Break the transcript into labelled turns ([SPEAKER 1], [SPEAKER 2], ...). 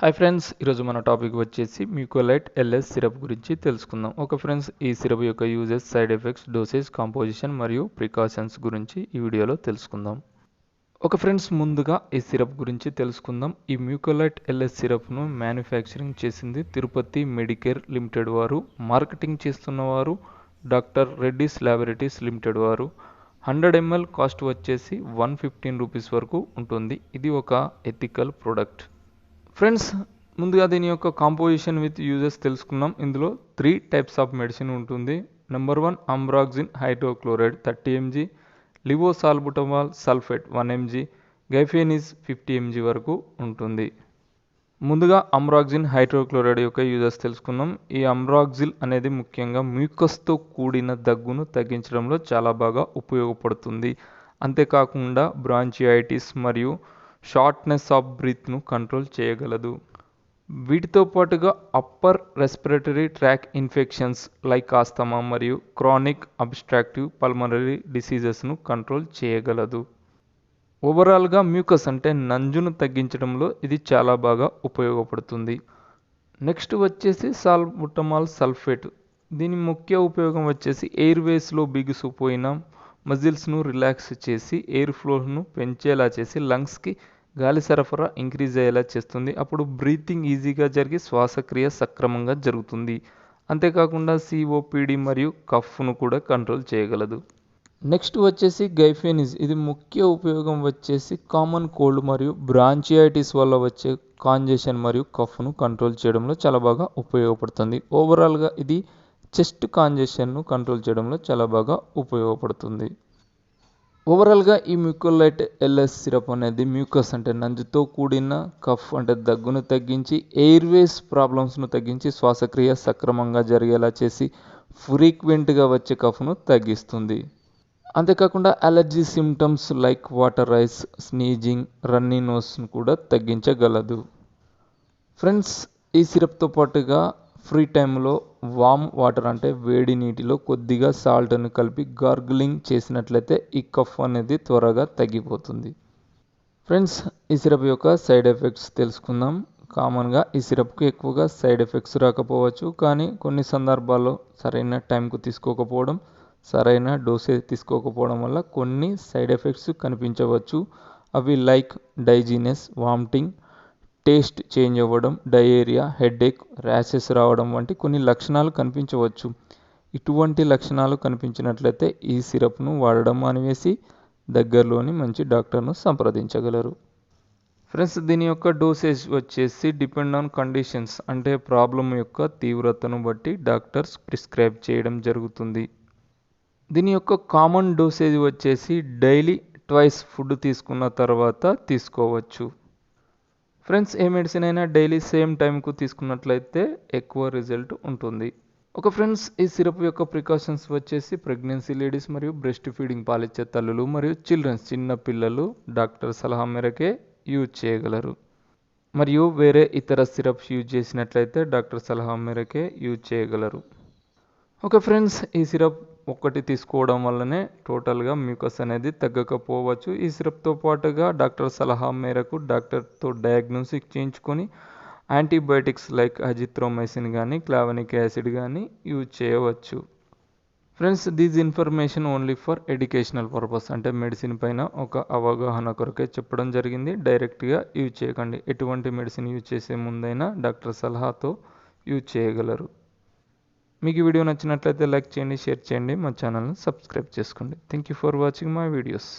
[SPEAKER 1] Hi friends, ఈరోజు మన topic వచ్చేసి మ్యూకోలైట్ ఎల్ఎస్ సిరప్ గురించి తెలుసుకుందాం. ఓకే ఫ్రెండ్స్, ఈ సిరప్ యొక్క uses, side effects, dosage, composition మరియు ప్రికాషన్స్ గురించి ఈ వీడియోలో తెలుసుకుందాం. ఓకే ఫ్రెండ్స్, ముందుగా ఈ సిరప్ గురించి తెలుసుకుందాం. ఈ మ్యూకోలైట్ ఎల్ఎస్ సిరప్ను మ్యానుఫ్యాక్చరింగ్ చేసింది తిరుపతి మెడికేర్ లిమిటెడ్ వారు. మార్కెటింగ్ చేస్తున్నవారు డాక్టర్ రెడ్డిస్ ల్యాబొరేటరీస్ లిమిటెడ్ వారు. 100 ml కాస్ట్ వచ్చేసి 115 రూపీస్ వరకు ఉంటుంది. ఇది ఒక ఎథికల్ ప్రోడక్ట్. ఫ్రెండ్స్, ముందుగా దీని యొక్క కాంపోజిషన్ విత్ యూజెస్ తెలుసుకున్నాం. ఇందులో 3 టైప్స్ ఆఫ్ మెడిసిన్ ఉంటుంది. Number 1 ambroxol hydrochloride 30 mg, levosalbutamol sulphate 1 mg, guaifenesin 50 mg వరకు ఉంటుంది. ముందుగా అంబ్రాక్సిన్ హైడ్రోక్లోరైడ్ యొక్క యూజెస్ తెలుసుకున్నాం. ఈ అంబ్రాక్సిల్ అనేది ముఖ్యంగా మ్యూకస్తో కూడిన దగ్గును తగ్గించడంలో చాలా బాగా ఉపయోగపడుతుంది. అంతేకాకుండా బ్రాంచియాయిటిస్ మరియు షార్ట్నెస్ ఆఫ్ బ్రీత్ను కంట్రోల్ చేయగలదు. వీటితో పాటుగా upper respiratory tract infections like asthma మరియు క్రానిక్ అబ్స్ట్రాక్టివ్ పల్మనరీ డిసీజెస్ను కంట్రోల్ చేయగలదు. ఓవరాల్గా మ్యూకస్ అంటే నంజును తగ్గించడంలో ఇది చాలా బాగా ఉపయోగపడుతుంది. నెక్స్ట్ వచ్చేసి సాల్బుటమాల్ సల్ఫేట్. దీని ముఖ్య ఉపయోగం వచ్చేసి ఎయిర్వేస్లో బిగుసుపోయిన మజిల్స్ను రిలాక్స్ చేసి ఎయిర్ ఫ్లోను పెంచేలా చేసి లంగ్స్కి గాలి సరఫరా ఇంక్రీజ్ అయ్యేలా చేస్తుంది. అప్పుడు బ్రీతింగ్ ఈజీగా జరిగి శ్వాసక్రియ సక్రమంగా జరుగుతుంది. అంతేకాకుండా సిఓపిడి మరియు కఫ్ను కూడా కంట్రోల్ చేయగలదు. నెక్స్ట్ వచ్చేసి గైఫెనిస్. ఇది ముఖ్య ఉపయోగం వచ్చేసి కామన్ కోల్డ్ మరియు బ్రాంచియాయిటిస్ వల్ల వచ్చే కాంజెషన్ మరియు కఫ్ను కంట్రోల్ చేయడంలో చాలా బాగా ఉపయోగపడుతుంది. ఓవరాల్గా ఇది చెస్ట్ కాంజెషన్ను కంట్రోల్ చేయడంలో చాలా బాగా ఉపయోగపడుతుంది. ఓవరాల్గా ఈ మ్యూకోలైట్ ఎల్ఎస్ సిరప్ అనేది మ్యూకస్ అంటే నంజుతో కూడిన కఫ్ అంటే దగ్గును తగ్గించి ఎయిర్వేస్ ప్రాబ్లమ్స్ను తగ్గించి శ్వాసక్రియ సక్రమంగా జరిగేలా చేసి ఫ్రీక్వెంట్గా వచ్చే కఫ్ను తగ్గిస్తుంది. అంతేకాకుండా allergy symptoms like water eyes, sneezing, runny నోస్ను కూడా తగ్గించగలదు. ఫ్రెండ్స్, ఈ సిరప్తో పాటుగా ఫ్రీ టైంలో వామ్ వాటర్ అంటే వేడి నీటిలో కొద్దిగా సాల్ట్ని కలిపి గార్గిలింగ్ చేసినట్లయితే ఈ కఫ్ అనేది త్వరగా తగ్గిపోతుంది. ఫ్రెండ్స్, ఈ సిరప్ యొక్క సైడ్ ఎఫెక్ట్స్ తెలుసుకుందాం. కామన్గా ఈ సిరప్కి ఎక్కువగా సైడ్ ఎఫెక్ట్స్ రాకపోవచ్చు, కానీ కొన్ని సందర్భాల్లో సరైన టైంకు తీసుకోకపోవడం, సరైన డోసేజ్ తీసుకోకపోవడం వల్ల కొన్ని సైడ్ ఎఫెక్ట్స్ కనిపించవచ్చు. అవి లైక్ డైజీనెస్, వామిటింగ్, టేస్ట్ చేంజ్ అవ్వడం, డయేరియా, హెడేక్, ర్యాషెస్ రావడం వంటి కొన్ని లక్షణాలు కనిపించవచ్చు. ఇటువంటి లక్షణాలు కనిపించినట్లయితే ఈ సిరప్ను వాడడం మానివేసి దగ్గరలోని మంచి డాక్టర్ను సంప్రదించగలరు. ఫ్రెండ్స్, దీని యొక్క డోసేజ్ వచ్చేసి డిపెండ్ ఆన్ కండిషన్స్ అంటే ప్రాబ్లం యొక్క తీవ్రతను బట్టి డాక్టర్స్ ప్రిస్క్రైబ్ చేయడం జరుగుతుంది. దీని యొక్క కామన్ డోసేజ్ వచ్చేసి డైలీ ట్వైస్ ఫుడ్ తీసుకున్న తర్వాత తీసుకోవచ్చు. ఫ్రెండ్స్, ఏ మెడిసిన్ అయినా డైలీ సేమ్ టైంకు తీసుకున్నట్లయితే ఎక్కువ రిజల్ట్ ఉంటుంది. ఒక ఫ్రెండ్స్, ఈ సిరప్ యొక్క ప్రికాషన్స్ వచ్చేసి ప్రెగ్నెన్సీ లేడీస్ మరియు బ్రెస్ట్ ఫీడింగ్ పాలిచ్చే తల్లులు మరియు చిల్డ్రన్స్ చిన్న పిల్లలు డాక్టర్ సలహా మేరకే యూజ్ చేయగలరు. మరియు వేరే ఇతర సిరప్స్ యూజ్ చేసినట్లయితే డాక్టర్ సలహా మేరకే యూజ్ చేయగలరు. ఓకే ఫ్రెండ్స్, ఈ సిరప్ ఒక్కటి తీసుకోవడం వల్లనే టోటల్గా మ్యూకస్ అనేది తగ్గకపోవచ్చు. ఈ సిరప్తో పాటుగా డాక్టర్ సలహా మేరకు డాక్టర్తో డయాగ్నోసిస్ చేయించుకొని యాంటీబయాటిక్స్ లైక్ అజిత్రోమైసిన్ కానీ క్లావెనిక్ యాసిడ్ కానీ యూజ్ చేయవచ్చు. Friends, these information only for educational purpose అంటే మెడిసిన్ పైన ఒక అవగాహన కొరకే చెప్పడం జరిగింది. డైరెక్ట్గా యూజ్ చేయకండి. ఎటువంటి మెడిసిన్ యూజ్ చేసే ముందైనా డాక్టర్ సలహాతో యూజ్ చేయగలరు. మీకు ఈ వీడియో నచ్చినట్లయితే లైక్ చేయండి, షేర్ చేయండి, మా ఛానల్ని సబ్స్క్రైబ్ చేసుకోండి. Thank you for watching my videos.